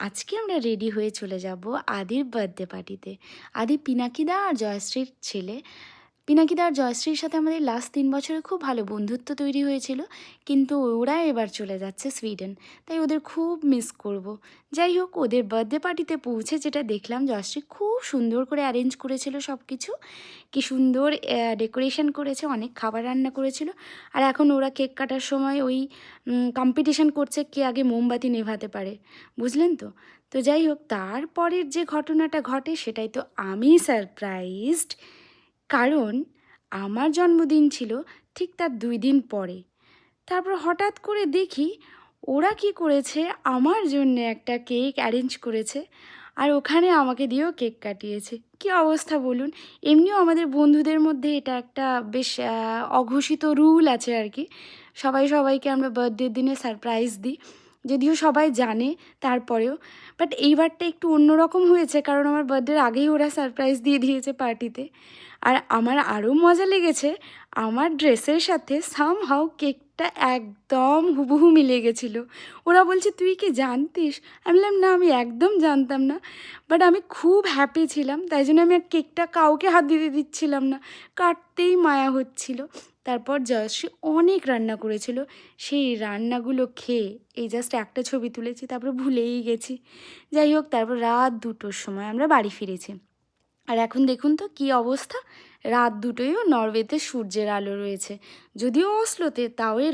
আজকে আমরা রেডি হয়ে চলে যাব আদির বার্থডে পার্টিতে। আদি পিনাকিদা আর জয়শ্রীর ছেলে। পিনাকিদা আর জয়শ্রীর সাথে আমাদের লাস্ট 3 বছরে খুব ভালো বন্ধুত্ব তৈরি হয়েছিল, কিন্তু ওরা এবার চলে যাচ্ছে সুইডেন, তাই ওদের খুব মিস করব। যাই হোক, ওদের বার্থডে পার্টিতে পৌঁছে যেটা দেখলাম, জয়শ্রী খুব সুন্দর করে অ্যারেঞ্জ করেছিল সব কিছু। কি সুন্দর ডেকোরেশন করেছে, অনেক খাবার রান্না করেছিল। আর এখন ওরা কেক কাটার সময় ওই কম্পিটিশান করছে কে আগে মোমবাতি নেভাতে পারে, বুঝলেন তো। তো যাই হোক, তারপরের যে ঘটনাটা ঘটে সেটাই তো আমি সারপ্রাইজড, কারণ আমার জন্মদিন ছিল ঠিক তার 2 দিন পরে। তারপর হঠাৎ করে দেখি ওরা কি করেছে, আমার জন্য একটা কেক অ্যারেঞ্জ করেছে, আর ওখানে আমাকে দিয়েও কেক কাটিয়েছে। কি অবস্থা বলুন। এমনিও আমাদের বন্ধুদের মধ্যে এটা একটা বেশ অঘোষিত রুল আছে আর কি, সবাই সবাইকে আমরা বার্থডের দিনে সারপ্রাইজ দিই, যদিও সবাই জানে তারপরেও। বাট এইবারটা একটু অন্যরকম হয়েছে, কারণ আমার বার্থডের আগেই ওরা সারপ্রাইজ দিয়ে দিয়েছে পার্টিতে। আর আমার আরও মজা লেগেছে, আমার ড্রেসের সাথে সামহাউ কেকটা একদম হুবহু মিলে গেছিলো। ওরা বলছে তুই কি জানতিস? আমি বললাম না, আমি একদম জানতাম না, বাট আমি খুব হ্যাপি ছিলাম, তাই জন্য আমি আর কেকটা কাউকে হাত দিতে দিচ্ছিলাম না, কাটতেই মায়া হচ্ছিল। তারপর জয়শ্রী অনেক রান্না করেছিল, সেই রান্নাগুলো খেয়ে এই জাস্ট একটা ছবি তুলেছি, তারপর ভুলেই গেছি। যাই হোক, তারপর রাত 2টোর সময় আমরা বাড়ি ফিরেছি। আর এখন দেখুন তো কী অবস্থা, রাত 2টোয়ও নরওয়েতে সূর্যের আলো রয়েছে, যদিও অসলোতে, তাও